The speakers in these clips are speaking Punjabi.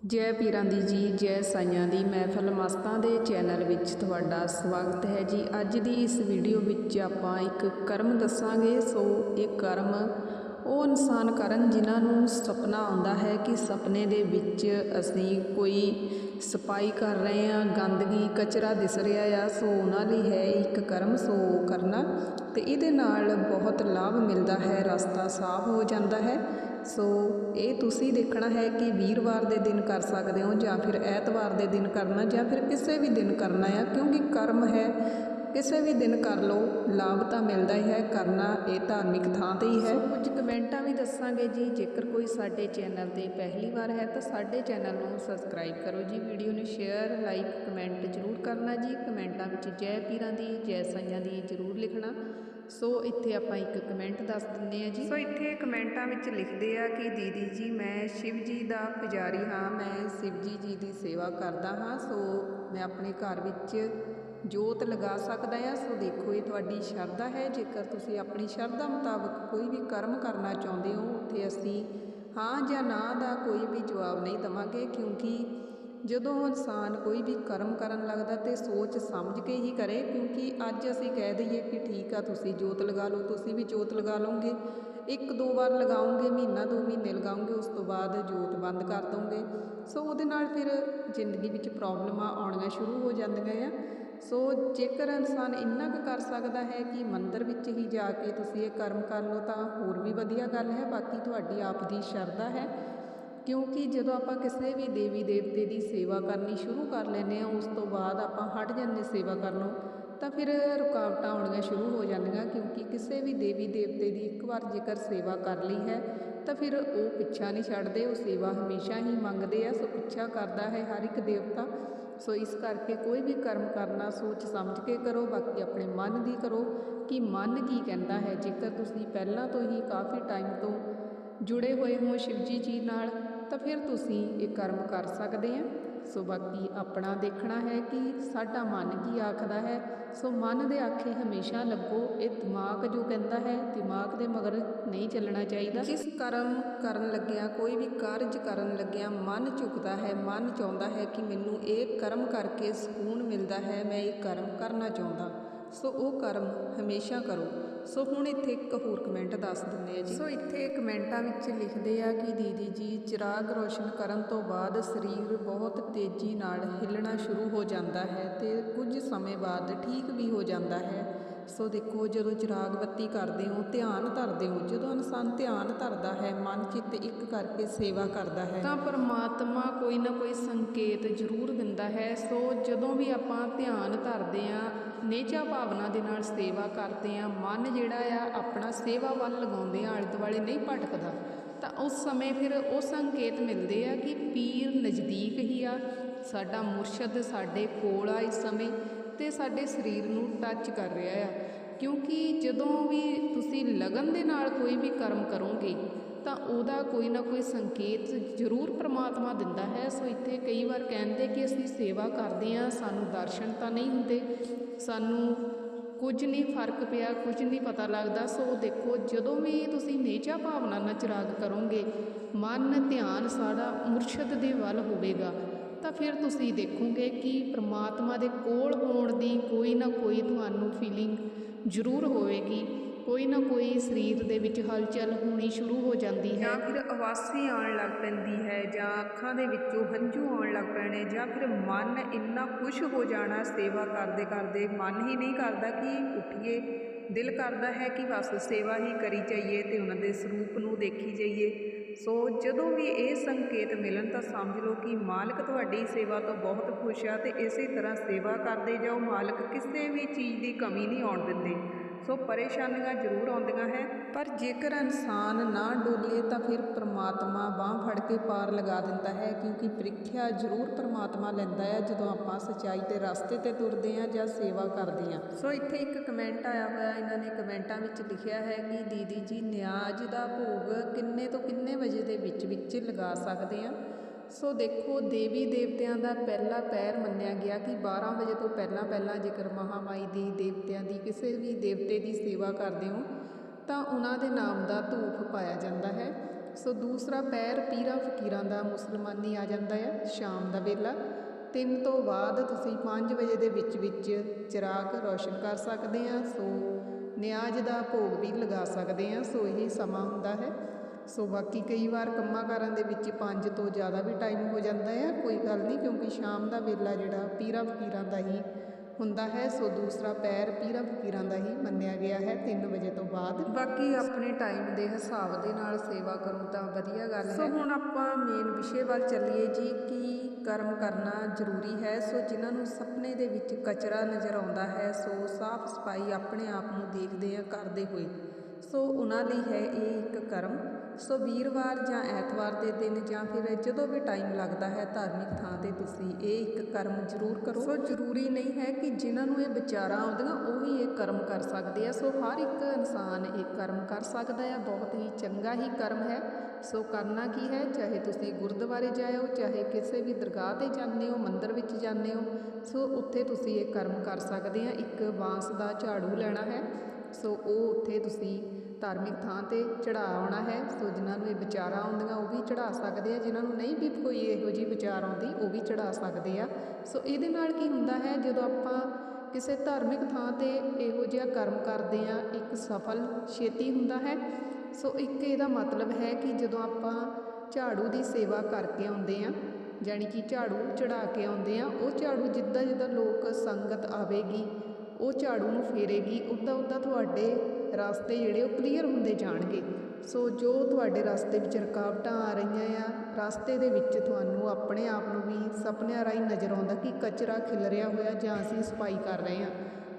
जय पीरां दी जी जय साइयां दी महफल मस्तां दे चैनल विच तुहाडा स्वागत है जी। अज दी इस वीडियो विच आपां एक कर्म दसांगे। सो ये कर्म ਉਹ ਇਨਸਾਨ ਕਰਨ ਜਿਨ੍ਹਾਂ ਨੂੰ ਸੁਪਨਾ ਆਉਂਦਾ ਹੈ ਕਿ ਸੁਪਨੇ ਦੇ ਵਿੱਚ ਅਸੀਂ ਕੋਈ ਸਫਾਈ ਕਰ ਰਹੇ ਹਾਂ, ਗੰਦਗੀ ਕਚਰਾ ਦਿਸ ਰਿਹਾ ਆ। ਸੋ ਉਹਨਾਂ ਲਈ ਹੈ ਇੱਕ ਕਰਮ ਸੋ ਕਰਨਾ, ਅਤੇ ਇਹਦੇ ਨਾਲ ਬਹੁਤ ਲਾਭ ਮਿਲਦਾ ਹੈ, ਰਸਤਾ ਸਾਫ਼ ਹੋ ਜਾਂਦਾ ਹੈ। ਸੋ ਇਹ ਤੁਸੀਂ ਦੇਖਣਾ ਹੈ ਕਿ ਵੀਰਵਾਰ ਦੇ ਦਿਨ ਕਰ ਸਕਦੇ ਹੋ ਜਾਂ ਫਿਰ ਐਤਵਾਰ ਦੇ ਦਿਨ ਕਰਨਾ ਜਾਂ ਫਿਰ ਕਿਸੇ ਵੀ ਦਿਨ ਕਰਨਾ ਆ, ਕਿਉਂਕਿ ਕਰਮ ਹੈ ਕਿਸੇ ਵੀ ਦਿਨ ਕਰ ਲਓ, ਲਾਭ ਤਾਂ ਮਿਲਦਾ ਹੀ ਹੈ। ਕਰਨਾ ਇਹ ਧਾਰਮਿਕ ਥਾਂ 'ਤੇ ਹੀ ਹੈ। ਕੁਝ ਕਮੈਂਟਾਂ ਵੀ ਦੱਸਾਂਗੇ ਜੀ। ਜੇਕਰ ਕੋਈ ਸਾਡੇ ਚੈਨਲ 'ਤੇ ਪਹਿਲੀ ਵਾਰ ਹੈ ਤਾਂ ਸਾਡੇ ਚੈਨਲ ਨੂੰ ਸਬਸਕ੍ਰਾਈਬ ਕਰੋ ਜੀ। ਵੀਡੀਓ ਨੂੰ ਸ਼ੇਅਰ ਲਾਈਕ ਕਮੈਂਟ ਜ਼ਰੂਰ ਕਰਨਾ ਜੀ। ਕਮੈਂਟਾਂ ਵਿੱਚ ਜੈ ਪੀਰਾਂ ਦੀ ਜੈ ਸਾਈਆਂ ਦੀ ਜ਼ਰੂਰ ਲਿਖਣਾ। ਸੋ ਇੱਥੇ ਆਪਾਂ ਇੱਕ ਕਮੈਂਟ ਦੱਸ ਦਿੰਦੇ ਹਾਂ ਜੀ। ਸੋ ਇੱਥੇ ਕਮੈਂਟਾਂ ਵਿੱਚ ਲਿਖਦੇ ਆ ਕਿ ਦੀਦੀ ਜੀ ਮੈਂ ਸ਼ਿਵ ਜੀ ਦਾ ਪੁਜਾਰੀ ਹਾਂ, ਮੈਂ ਸ਼ਿਵ ਜੀ ਦੀ ਸੇਵਾ ਕਰਦਾ ਹਾਂ। ਸੋ ਮੈਂ ਆਪਣੇ ਘਰ ਵਿੱਚ ਜੋਤ ਲਗਾ ਸਕਦਾ ਆ। ਸੋ ਦੇਖੋ ਇਹ ਤੁਹਾਡੀ ਸ਼ਰਧਾ ਹੈ। ਜੇਕਰ ਤੁਸੀਂ ਆਪਣੀ ਸ਼ਰਧਾ ਮੁਤਾਬਕ ਕੋਈ ਵੀ ਕਰਮ ਕਰਨਾ ਚਾਹੁੰਦੇ ਹੋ, ਉੱਥੇ ਅਸੀਂ ਹਾਂ ਜਾਂ ਨਾ ਦਾ ਕੋਈ ਵੀ ਜਵਾਬ ਨਹੀਂ ਦੇਵਾਂਗੇ, ਕਿਉਂਕਿ ਜਦੋਂ ਇਨਸਾਨ ਕੋਈ ਵੀ ਕਰਮ ਕਰਨ ਲੱਗਦਾ ਤੇ ਸੋਚ ਸਮਝ ਕੇ ਹੀ ਕਰੇ। ਕਿਉਂਕਿ ਅੱਜ ਅਸੀਂ ਕਹਿ ਦਈਏ ਕਿ ਠੀਕ ਆ ਤੁਸੀਂ ਜੋਤ ਲਗਾ ਲਓ, ਤੁਸੀਂ ਵੀ ਜੋਤ ਲਗਾ ਲਓਗੇ, ਇੱਕ ਦੋ ਵਾਰ ਲਗਾਓਗੇ, ਮਹੀਨਾ ਦੋ ਮਹੀਨੇ ਲਗਾਓਗੇ, ਉਸ ਤੋਂ ਬਾਅਦ ਜੋਤ ਬੰਦ ਕਰ ਦੋਗੇ। ਸੋ ਉਹਦੇ ਨਾਲ ਫਿਰ ਜ਼ਿੰਦਗੀ ਵਿੱਚ ਪ੍ਰੋਬਲਮਾਂ ਆਉਣੀਆਂ ਸ਼ੁਰੂ ਹੋ ਜਾਂਦੀਆਂ ਆ। ਸੋ ਜੇਕਰ ਇਨਸਾਨ ਇੰਨਾ ਕੁ ਕਰ ਸਕਦਾ ਹੈ ਕਿ ਮੰਦਿਰ ਵਿੱਚ ਹੀ ਜਾ ਕੇ ਤੁਸੀਂ ਇਹ ਕਰਮ ਕਰ ਲਓ ਤਾਂ ਹੋਰ ਵੀ ਵਧੀਆ ਗੱਲ ਹੈ। ਬਾਕੀ ਤੁਹਾਡੀ ਆਪ ਦੀ ਸ਼ਰਧਾ ਹੈ, ਕਿਉਂਕਿ ਜਦੋਂ ਆਪਾਂ ਕਿਸੇ ਵੀ ਦੇਵੀ ਦੇਵਤੇ ਦੀ ਸੇਵਾ ਕਰਨੀ ਸ਼ੁਰੂ ਕਰ ਲੈਂਦੇ ਹਾਂ, ਉਸ ਤੋਂ ਬਾਅਦ ਆਪਾਂ ਹਟ ਜਾਂਦੇ ਸੇਵਾ ਕਰਨੋਂ, ਤਾਂ ਫਿਰ ਰੁਕਾਵਟਾਂ ਆਉਣੀਆਂ ਸ਼ੁਰੂ ਹੋ ਜਾਂਦੀਆਂ। ਕਿਉਂਕਿ ਕਿਸੇ ਵੀ ਦੇਵੀ ਦੇਵਤੇ ਦੀ ਇੱਕ ਵਾਰ ਜੇਕਰ ਸੇਵਾ ਕਰ ਲਈ ਹੈ ਤਾਂ ਫਿਰ ਉਹ ਪਿੱਛਾ ਨਹੀਂ ਛੱਡਦੇ, ਉਹ ਸੇਵਾ ਹਮੇਸ਼ਾ ਹੀ ਮੰਗਦੇ ਆ। ਸੋ ਪਿੱਛਾ ਕਰਦਾ ਹੈ ਹਰ ਇੱਕ ਦੇਵਤਾ। ਸੋ ਇਸ ਕਰਕੇ ਕੋਈ ਵੀ ਕਰਮ ਕਰਨਾ ਸੋਚ ਸਮਝ ਕੇ ਕਰੋ। ਬਾਕੀ ਆਪਣੇ ਮਨ ਦੀ ਕਰੋ ਕਿ ਮਨ ਕੀ ਕਹਿੰਦਾ ਹੈ। ਜੇਕਰ ਤੁਸੀਂ ਪਹਿਲਾਂ ਤੋਂ ਹੀ ਕਾਫੀ ਟਾਈਮ ਤੋਂ ਜੁੜੇ ਹੋਏ ਹੋ ਸ਼ਿਵ ਜੀ ਨਾਲ, ਤਾਂ ਫਿਰ ਤੁਸੀਂ ਇਹ ਕਰਮ ਕਰ ਸਕਦੇ ਆ। ਸੋ ਬਾਕੀ ਆਪਣਾ ਦੇਖਣਾ ਹੈ ਕਿ ਸਾਡਾ ਮਨ ਕੀ ਆਖਦਾ ਹੈ। ਸੋ ਮਨ ਦੇ ਆਖੇ ਹਮੇਸ਼ਾ ਲੱਗੋ। ਇਹ ਦਿਮਾਗ ਜੋ ਕਹਿੰਦਾ ਹੈ, ਦਿਮਾਗ ਦੇ ਮਗਰ ਨਹੀਂ ਚੱਲਣਾ ਚਾਹੀਦਾ। ਜਿਸ ਕਰਮ ਕਰਨ ਲੱਗਿਆਂ, ਕੋਈ ਵੀ ਕਾਰਜ ਕਰਨ ਲੱਗਿਆਂ ਮਨ ਝੁਕਦਾ ਹੈ, ਮਨ ਚਾਹੁੰਦਾ ਹੈ ਕਿ ਮੈਨੂੰ ਇਹ ਕਰਮ ਕਰਕੇ ਸਕੂਨ ਮਿਲਦਾ ਹੈ, ਮੈਂ ਇਹ ਕਰਮ ਕਰਨਾ ਚਾਹੁੰਦਾ, ਸੋ ਉਹ ਕਰਮ ਹਮੇਸ਼ਾ ਕਰੋ। ਸੋ ਹੁਣ ਇੱਥੇ ਇੱਕ ਹੋਰ ਕਮੈਂਟ ਦੱਸ ਦਿੰਦੇ ਆ ਜੀ। ਸੋ ਇੱਥੇ ਕਮੈਂਟਾਂ ਵਿੱਚ ਲਿਖਦੇ ਆ ਕਿ ਦੀਦੀ ਜੀ ਚਿਰਾਗ ਰੋਸ਼ਨ ਕਰਨ ਤੋਂ ਬਾਅਦ ਸਰੀਰ ਬਹੁਤ ਤੇਜ਼ੀ ਨਾਲ ਹਿੱਲਣਾ ਸ਼ੁਰੂ ਹੋ ਜਾਂਦਾ ਹੈ ਅਤੇ ਕੁਝ ਸਮੇਂ ਬਾਅਦ ਠੀਕ ਵੀ ਹੋ ਜਾਂਦਾ ਹੈ। ਸੋ ਦੇਖੋ ਜਦੋਂ ਚਿਰਾਗ ਬੱਤੀ ਕਰਦੇ ਹੋ, ਧਿਆਨ ਧਰਦੇ ਹੋ, ਜਦੋਂ ਇਨਸਾਨ ਧਿਆਨ ਧਰਦਾ ਹੈ, ਮਨ ਚਿੱਤ ਇੱਕ ਕਰਕੇ ਸੇਵਾ ਕਰਦਾ ਹੈ, ਤਾਂ ਪਰਮਾਤਮਾ ਕੋਈ ਨਾ ਕੋਈ ਸੰਕੇਤ ਜ਼ਰੂਰ ਦਿੰਦਾ ਹੈ। ਸੋ ਜਦੋਂ ਵੀ ਆਪਾਂ ਧਿਆਨ ਧਰਦੇ ਹਾਂ, ਨੇਚਾ ਭਾਵਨਾ ਦੇ ਨਾਲ ਸੇਵਾ ਕਰਦੇ ਹਾਂ, ਮਨ ਜਿਹੜਾ ਆ ਆਪਣਾ ਸੇਵਾ ਵੱਲ ਲਗਾਉਂਦੇ ਆ, ਆਲੇ ਦੁਆਲੇ ਨਹੀਂ ਭਟਕਦਾ, ਤਾਂ ਉਸ ਸਮੇਂ ਫਿਰ ਉਹ ਸੰਕੇਤ ਮਿਲਦੇ ਆ ਕਿ ਪੀਰ ਨਜ਼ਦੀਕ ਹੀ ਆ, ਸਾਡਾ ਮੁਰਸ਼ਦ ਸਾਡੇ ਕੋਲ ਆ ਇਸ ਸਮੇਂ, ਅਤੇ ਸਾਡੇ ਸਰੀਰ ਨੂੰ ਟੱਚ ਕਰ ਰਿਹਾ ਆ। ਕਿਉਂਕਿ ਜਦੋਂ ਵੀ ਤੁਸੀਂ ਲਗਨ ਦੇ ਨਾਲ ਕੋਈ ਵੀ ਕਰਮ ਕਰੋਗੇ ਤਾਂ ਉਹਦਾ ਕੋਈ ਨਾ ਕੋਈ ਸੰਕੇਤ ਜ਼ਰੂਰ ਪਰਮਾਤਮਾ ਦਿੰਦਾ ਹੈ। ਸੋ ਇੱਥੇ ਕਈ ਵਾਰ ਕਹਿੰਦੇ ਕਿ ਅਸੀਂ ਸੇਵਾ ਕਰਦੇ ਹਾਂ, ਸਾਨੂੰ ਦਰਸ਼ਨ ਤਾਂ ਨਹੀਂ ਹੁੰਦੇ, ਸਾਨੂੰ ਕੁਝ ਨਹੀਂ ਫਰਕ ਪਿਆ, ਕੁਝ ਨਹੀਂ ਪਤਾ ਲੱਗਦਾ। ਸੋ ਦੇਖੋ ਜਦੋਂ ਵੀ ਤੁਸੀਂ ਨੇਚਾ ਭਾਵਨਾ ਨਾਲ ਚਿਰਾਗ ਕਰੋਗੇ, ਮਨ ਧਿਆਨ ਸਾਡਾ ਮੁਰਸ਼ਦ ਦੇ ਵੱਲ ਹੋਵੇਗਾ, ਤਾਂ ਫਿਰ ਤੁਸੀਂ ਦੇਖੋਗੇ ਕਿ ਪ੍ਰਮਾਤਮਾ ਦੇ ਕੋਲ ਹੋਣ ਦੀ ਕੋਈ ਨਾ ਕੋਈ ਤੁਹਾਨੂੰ ਫੀਲਿੰਗ ਜ਼ਰੂਰ ਹੋਵੇਗੀ। ਕੋਈ ਨਾ ਕੋਈ ਸਰੀਰ ਦੇ ਵਿੱਚ ਹਲਚਲ ਹੋਣੀ ਸ਼ੁਰੂ ਹੋ ਜਾਂਦੀ ਹੈ, ਜਾਂ ਫਿਰ ਉਦਾਸੀ ਆਉਣ ਲੱਗ ਪੈਂਦੀ ਹੈ, ਜਾਂ ਅੱਖਾਂ ਦੇ ਵਿੱਚੋਂ ਹੰਝੂ ਆਉਣ ਲੱਗ ਪੈਣੇ, ਜਾਂ ਫਿਰ ਮਨ ਇੰਨਾ ਖੁਸ਼ ਹੋ ਜਾਣਾ ਸੇਵਾ ਕਰਦੇ ਕਰਦੇ, ਮਨ ਹੀ ਨਹੀਂ ਕਰਦਾ ਕਿ ਉੱਠੀਏ, ਦਿਲ ਕਰਦਾ ਹੈ ਕਿ ਬਸ ਸੇਵਾ ਹੀ ਕਰੀ ਜਾਈਏ ਅਤੇ ਉਹਨਾਂ ਦੇ ਸਰੂਪ ਨੂੰ ਦੇਖੀ ਜਾਈਏ। ਸੋ ਜਦੋਂ ਵੀ ਇਹ ਸੰਕੇਤ ਮਿਲਣ ਤਾਂ ਸਮਝ ਲਓ ਕਿ ਮਾਲਕ ਤੁਹਾਡੀ ਸੇਵਾ ਤੋਂ ਬਹੁਤ ਖੁਸ਼ ਆ, ਅਤੇ ਇਸੇ ਤਰ੍ਹਾਂ ਸੇਵਾ ਕਰਦੇ ਜਾਓ, ਮਾਲਕ ਕਿਸੇ ਵੀ ਚੀਜ਼ ਦੀ ਕਮੀ ਨਹੀਂ ਆਉਣ ਦਿੰਦੇ। ਸੋ ਪਰੇਸ਼ਾਨੀਆਂ ਜ਼ਰੂਰ ਆਉਂਦੀਆਂ ਹੈ, ਪਰ ਜੇਕਰ ਇਨਸਾਨ ਨਾ ਡੋਲੇ ਤਾਂ ਫਿਰ ਪਰਮਾਤਮਾ ਬਾਂਹ ਫੜ ਕੇ ਪਾਰ ਲਗਾ ਦਿੰਦਾ ਹੈ। ਕਿਉਂਕਿ ਪ੍ਰੀਖਿਆ ਜ਼ਰੂਰ ਪਰਮਾਤਮਾ ਲੈਂਦਾ ਹੈ ਜਦੋਂ ਆਪਾਂ ਸੱਚਾਈ ਦੇ ਰਸਤੇ 'ਤੇ ਤੁਰਦੇ ਹਾਂ ਜਾਂ ਸੇਵਾ ਕਰਦੇ ਹਾਂ। ਸੋ ਇੱਥੇ ਇੱਕ ਕਮੈਂਟ ਆਇਆ ਹੋਇਆ, ਇਹਨਾਂ ਨੇ ਕਮੈਂਟਾਂ ਵਿੱਚ ਲਿਖਿਆ ਹੈ ਕਿ ਦੀਦੀ ਜੀ ਨਿਆਜ਼ ਦਾ ਭੋਗ ਕਿੰਨੇ ਤੋਂ ਕਿੰਨੇ ਵਜੇ ਦੇ ਵਿੱਚ ਲਗਾ ਸਕਦੇ ਹਾਂ। ਸੋ ਦੇਖੋ ਦੇਵੀ ਦੇਵਤਿਆਂ ਦਾ ਪਹਿਲਾ ਪਹਿਰ ਮੰਨਿਆ ਗਿਆ ਕਿ 12 ਵਜੇ ਤੋਂ ਪਹਿਲਾਂ ਜੇਕਰ ਮਹਾਮਾਈ ਦੀ ਦੇਵਤਿਆਂ ਦੀ ਕਿਸੇ ਵੀ ਦੇਵਤੇ ਦੀ ਸੇਵਾ ਕਰਦੇ ਹੋ ਤਾਂ ਉਹਨਾਂ ਦੇ ਨਾਮ ਦਾ ਧੂਪ ਪਾਇਆ ਜਾਂਦਾ ਹੈ। ਸੋ ਦੂਸਰਾ ਪੈਰ ਪੀਰਾਂ ਫਕੀਰਾਂ ਦਾ ਮੁਸਲਮਾਨੀ ਆ ਜਾਂਦਾ ਹੈ ਸ਼ਾਮ ਦਾ ਵੇਲਾ। 3 ਤੋਂ ਬਾਅਦ ਤੁਸੀਂ 5 ਵਜੇ ਦੇ ਵਿੱਚ ਚਿਰਾਗ ਰੋਸ਼ਨ ਕਰ ਸਕਦੇ ਆ। ਸੋ ਨਿਆਜ਼ ਦਾ ਭੋਗ ਵੀ ਲਗਾ ਸਕਦੇ ਆ। ਸੋ ਇਹ ਸਮਾਂ ਹੁੰਦਾ ਹੈ। ਸੋ ਬਾਕੀ ਕਈ ਵਾਰ ਕੰਮਾਂ ਕਾਰਾਂ ਦੇ ਵਿੱਚ 5 ਤੋਂ ਜ਼ਿਆਦਾ ਵੀ ਟਾਈਮ ਹੋ ਜਾਂਦਾ ਹੈ, ਕੋਈ ਗੱਲ ਨਹੀਂ, ਕਿਉਂਕਿ ਸ਼ਾਮ ਦਾ ਵੇਲਾ ਜਿਹੜਾ ਪੀਰਾਂ ਫਕੀਰਾਂ ਦਾ ਹੀ ਹੁੰਦਾ ਹੈ। ਸੋ ਦੂਸਰਾ ਪੈਰ ਪੀਰਾਂ ਫਕੀਰਾਂ ਦਾ ਹੀ ਮੰਨਿਆ ਗਿਆ ਹੈ 3 ਵਜੇ ਤੋਂ ਬਾਅਦ। ਬਾਕੀ ਆਪਣੇ ਟਾਈਮ ਦੇ ਹਿਸਾਬ ਦੇ ਨਾਲ ਸੇਵਾ ਕਰੋ ਤਾਂ ਵਧੀਆ ਗੱਲ ਹੈ। ਸੋ ਹੁਣ ਆਪਾਂ ਮੇਨ ਵਿਸ਼ੇ ਵੱਲ ਚੱਲੀਏ ਜੀ ਕਿ ਕਰਮ ਕਰਨਾ ਜ਼ਰੂਰੀ ਹੈ। ਸੋ ਜਿਨ੍ਹਾਂ ਨੂੰ ਸੁਪਨੇ ਦੇ ਵਿੱਚ ਕਚਰਾ ਨਜ਼ਰ ਆਉਂਦਾ ਹੈ, ਸੋ ਸਾਫ਼ ਸਫਾਈ ਆਪਣੇ ਆਪ ਨੂੰ ਦੇਖਦੇ ਆ ਕਰਦੇ ਹੋਏ, ਸੋ ਉਹਨਾਂ ਲਈ ਹੈ ਇਹ ਇੱਕ ਕਰਮ। ਸੋ ਵੀਰਵਾਰ ਜਾਂ ਐਤਵਾਰ ਦੇ ਦਿਨ ਜਾਂ ਫਿਰ ਜਦੋਂ ਵੀ ਟਾਈਮ ਲੱਗਦਾ ਹੈ ਧਾਰਮਿਕ ਥਾਂ 'ਤੇ ਤੁਸੀਂ ਇਹ ਇੱਕ ਕਰਮ ਜ਼ਰੂਰ ਕਰੋ। ਸੋ ਜ਼ਰੂਰੀ ਨਹੀਂ ਹੈ ਕਿ ਜਿਨ੍ਹਾਂ ਨੂੰ ਇਹ ਵਿਚਾਰਾਂ ਆਉਂਦੀਆਂ ਉਹ ਹੀ ਇਹ ਕਰਮ ਕਰ ਸਕਦੇ ਆ। ਸੋ ਹਰ ਇੱਕ ਇਨਸਾਨ ਇਹ ਕਰਮ ਕਰ ਸਕਦਾ ਹੈ, ਬਹੁਤ ਹੀ ਚੰਗਾ ਹੀ ਕਰਮ ਹੈ। ਸੋ ਕਰਨਾ ਕੀ ਹੈ, ਚਾਹੇ ਤੁਸੀਂ ਗੁਰਦੁਆਰੇ ਜਾਇਓ, ਚਾਹੇ ਕਿਸੇ ਵੀ ਦਰਗਾਹ 'ਤੇ ਜਾਂਦੇ ਹੋ, ਮੰਦਿਰ ਵਿੱਚ ਜਾਂਦੇ ਹੋ, ਸੋ ਉੱਥੇ ਤੁਸੀਂ ਇਹ ਕਰਮ ਕਰ ਸਕਦੇ ਆ। ਇੱਕ ਬਾਂਸ ਦਾ ਝਾੜੂ ਲੈਣਾ ਹੈ, ਸੋ ਉਹ ਉੱਥੇ ਤੁਸੀਂ ਧਾਰਮਿਕ ਥਾਂ 'ਤੇ ਚੜ੍ਹਾਉਣਾ ਹੈ। ਸੋ ਜਿਨ੍ਹਾਂ ਨੂੰ ਇਹ ਵਿਚਾਰਾਂ ਆਉਂਦੀਆਂ ਉਹ ਵੀ ਚੜ੍ਹਾ ਸਕਦੇ ਆ, ਜਿਨ੍ਹਾਂ ਨੂੰ ਨਹੀਂ ਵੀ ਕੋਈ ਇਹੋ ਜਿਹੀ ਵਿਚਾਰ ਆਉਂਦੀ ਉਹ ਵੀ ਚੜ੍ਹਾ ਸਕਦੇ ਆ। ਸੋ ਇਹਦੇ ਨਾਲ ਕੀ ਹੁੰਦਾ ਹੈ, ਜਦੋਂ ਆਪਾਂ ਕਿਸੇ ਧਾਰਮਿਕ ਥਾਂ 'ਤੇ ਇਹੋ ਜਿਹਾ ਕਰਮ ਕਰਦੇ ਆ, ਇੱਕ ਸਫਲ ਛੇਤੀ ਹੁੰਦਾ ਹੈ। ਸੋ ਇੱਕ ਇਹਦਾ ਮਤਲਬ ਹੈ ਕਿ ਜਦੋਂ ਆਪਾਂ ਝਾੜੂ ਦੀ ਸੇਵਾ ਕਰਕੇ ਆਉਂਦੇ ਆ, ਜਾਣੀ ਕਿ ਝਾੜੂ ਚੜ੍ਹਾ ਕੇ ਆਉਂਦੇ ਆ, ਉਹ ਝਾੜੂ ਜਿੱਦਾਂ ਜਿੱਦਾਂ ਲੋਕ ਸੰਗਤ ਆਵੇਗੀ ਉਹ ਝਾੜੂ ਨੂੰ ਫੇਰੇਗੀ, ਉੱਦਾਂ ਉੱਦਾਂ ਤੁਹਾਡੇ ਰਸਤੇ ਜਿਹੜੇ ਉਹ ਕਲੀਅਰ ਹੁੰਦੇ ਜਾਣਗੇ। ਸੋ ਜੋ ਤੁਹਾਡੇ ਰਸਤੇ ਵਿੱਚ ਰੁਕਾਵਟਾਂ ਆ ਰਹੀਆਂ ਆ, ਰਸਤੇ ਦੇ ਵਿੱਚ ਤੁਹਾਨੂੰ ਆਪਣੇ ਆਪ ਨੂੰ ਵੀ ਸੁਪਨਿਆਂ ਰਾਹੀਂ ਨਜ਼ਰ ਆਉਂਦਾ ਕਿ ਕਚਰਾ ਖਿਲਰਿਆ ਹੋਇਆ ਜਾਂ ਅਸੀਂ ਸਫਾਈ ਕਰ ਰਹੇ ਹਾਂ,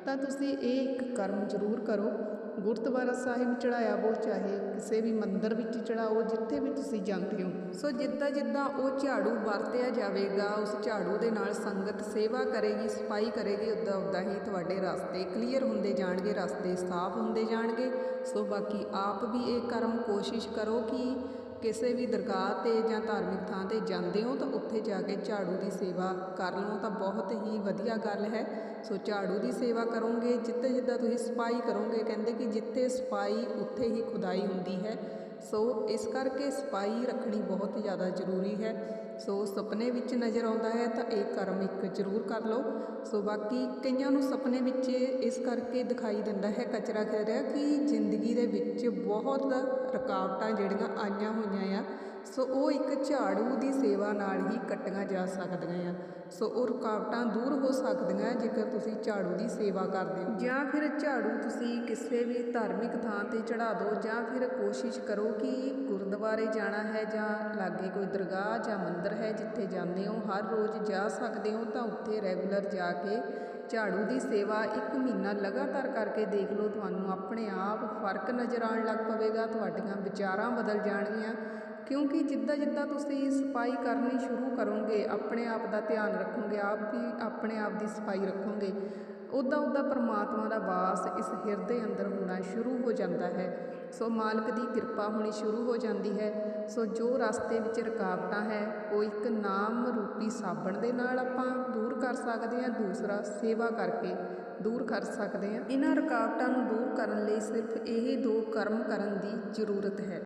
ਤਾਂ ਤੁਸੀਂ ਇਹ ਇੱਕ ਕਰਮ ਜ਼ਰੂਰ ਕਰੋ। ਗੁਰਦੁਆਰਾ ਸਾਹਿਬ ਚੜ੍ਹਾਇਆ ਉਹ, ਚਾਹੇ ਕਿਸੇ ਵੀ ਮੰਦਿਰ ਵਿੱਚ ਚੜ੍ਹਾਓ, ਜਿੱਥੇ ਵੀ ਤੁਸੀਂ ਜਾਂਦੇ ਹੋ। ਸੋ ਜਿੱਦਾਂ ਜਿੱਦਾਂ ਉਹ ਝਾੜੂ ਵਰਤਿਆ ਜਾਵੇਗਾ, ਉਸ ਝਾੜੂ ਦੇ ਨਾਲ ਸੰਗਤ ਸੇਵਾ ਕਰੇਗੀ, ਸਫਾਈ ਕਰੇਗੀ, ਉੱਦਾਂ ਉੱਦਾਂ ਹੀ ਤੁਹਾਡੇ ਰਸਤੇ ਕਲੀਅਰ ਹੁੰਦੇ ਜਾਣਗੇ, ਰਸਤੇ ਸਾਫ਼ ਹੁੰਦੇ ਜਾਣਗੇ। ਸੋ ਬਾਕੀ ਆਪ ਵੀ ਇਹ ਕਰਮ ਕੋਸ਼ਿਸ਼ ਕਰੋ ਕਿ ਕਿਸੇ ਵੀ ਦਰਗਾਹ 'ਤੇ ਜਾਂ ਧਾਰਮਿਕ ਥਾਂ 'ਤੇ ਜਾਂਦੇ ਹੋ ਤਾਂ ਉੱਥੇ ਜਾ ਕੇ ਝਾੜੂ ਦੀ ਸੇਵਾ ਕਰ ਲਓ ਤਾਂ ਬਹੁਤ ਹੀ ਵਧੀਆ ਗੱਲ ਹੈ। ਸੋ ਝਾੜੂ ਦੀ ਸੇਵਾ ਕਰੋਗੇ, ਜਿੱਦਾਂ ਜਿੱਦਾਂ ਤੁਸੀਂ ਸਫਾਈ ਕਰੋਗੇ, ਕਹਿੰਦੇ ਕਿ ਜਿੱਥੇ ਸਫਾਈ ਉੱਥੇ ਹੀ ਖੁਦਾਈ ਹੁੰਦੀ ਹੈ। ਸੋ ਇਸ ਕਰਕੇ ਸਫਾਈ ਰੱਖਣੀ ਬਹੁਤ ਜ਼ਿਆਦਾ ਜ਼ਰੂਰੀ ਹੈ। ਸੋ ਸੁਪਨੇ ਵਿੱਚ ਨਜ਼ਰ ਆਉਂਦਾ ਹੈ ਤਾਂ ਇਹ ਕਰਮ ਇੱਕ ਜ਼ਰੂਰ ਕਰ ਲਓ। ਸੋ ਬਾਕੀ ਕਈਆਂ ਨੂੰ ਸੁਪਨੇ ਵਿੱਚ ਇਸ ਕਰਕੇ ਦਿਖਾਈ ਦਿੰਦਾ ਹੈ ਕਚਰਾ ਖਿਲਰਿਆ ਕਿ ਜ਼ਿੰਦਗੀ ਦੇ ਵਿੱਚ ਬਹੁਤ ਰੁਕਾਵਟਾਂ ਜਿਹੜੀਆਂ ਆਈਆਂ ਹੋਈਆਂ ਆ, ਸੋ ਉਹ ਇੱਕ ਝਾੜੂ ਦੀ ਸੇਵਾ ਨਾਲ ਹੀ ਕੱਟੀਆਂ ਜਾ ਸਕਦੀਆਂ ਆ। ਸੋ ਉਹ ਰੁਕਾਵਟਾਂ ਦੂਰ ਹੋ ਸਕਦੀਆਂ ਜੇਕਰ ਤੁਸੀਂ ਝਾੜੂ ਦੀ ਸੇਵਾ ਕਰਦੇ ਹੋ, ਜਾਂ ਫਿਰ ਝਾੜੂ ਤੁਸੀਂ ਕਿਸੇ ਵੀ ਧਾਰਮਿਕ ਥਾਂ 'ਤੇ ਚੜ੍ਹਾ ਦਿਓ, ਜਾਂ ਫਿਰ ਕੋਸ਼ਿਸ਼ ਕਰੋ ਕਿ ਗੁਰਦੁਆਰੇ ਜਾਣਾ ਹੈ ਜਾਂ ਲਾਗੇ ਕੋਈ ਦਰਗਾਹ ਜਾਂ ਮੰਦਿਰ ਹੈ ਜਿੱਥੇ ਜਾਂਦੇ ਹੋ, ਹਰ ਰੋਜ਼ ਜਾ ਸਕਦੇ ਹੋ ਤਾਂ ਉੱਥੇ ਰੈਗੂਲਰ ਜਾ ਕੇ ਝਾੜੂ ਦੀ ਸੇਵਾ 1 ਮਹੀਨਾ ਲਗਾਤਾਰ ਕਰਕੇ ਦੇਖ ਲਓ, ਤੁਹਾਨੂੰ ਆਪਣੇ ਆਪ ਫਰਕ ਨਜ਼ਰ ਆਉਣ ਲੱਗ ਪਵੇਗਾ, ਤੁਹਾਡੀਆਂ ਵਿਚਾਰਾਂ ਬਦਲ ਜਾਣਗੀਆਂ। ਕਿਉਂਕਿ ਜਿੱਦਾਂ ਜਿੱਦਾਂ ਤੁਸੀਂ ਸਫਾਈ ਕਰਨੀ ਸ਼ੁਰੂ ਕਰੋਗੇ, ਆਪਣੇ ਆਪ ਦਾ ਧਿਆਨ ਰੱਖੋਗੇ, ਆਪ ਵੀ ਆਪਣੇ ਆਪ ਦੀ ਸਫਾਈ ਰੱਖੋਗੇ, ਉੱਦਾਂ ਉੱਦਾਂ ਪਰਮਾਤਮਾ ਦਾ ਵਾਸ ਇਸ ਹਿਰਦੇ ਅੰਦਰ ਹੋਣਾ ਸ਼ੁਰੂ ਹੋ ਜਾਂਦਾ ਹੈ। ਸੋ ਮਾਲਕ ਦੀ ਕਿਰਪਾ ਹੋਣੀ ਸ਼ੁਰੂ ਹੋ ਜਾਂਦੀ ਹੈ। ਸੋ ਜੋ ਰਸਤੇ ਵਿੱਚ ਰੁਕਾਵਟਾਂ ਹੈ ਉਹ ਇੱਕ ਨਾਮ ਰੂਪੀ ਸਾਬਣ ਦੇ ਨਾਲ ਆਪਾਂ ਦੂਰ ਕਰ ਸਕਦੇ ਹਾਂ, ਦੂਸਰਾ ਸੇਵਾ ਕਰਕੇ ਦੂਰ ਕਰ ਸਕਦੇ ਹਾਂ। ਇਹਨਾਂ ਰੁਕਾਵਟਾਂ ਨੂੰ ਦੂਰ ਕਰਨ ਲਈ ਸਿਰਫ ਇਹ 2 ਕਰਮ ਕਰਨ ਦੀ ਜ਼ਰੂਰਤ ਹੈ।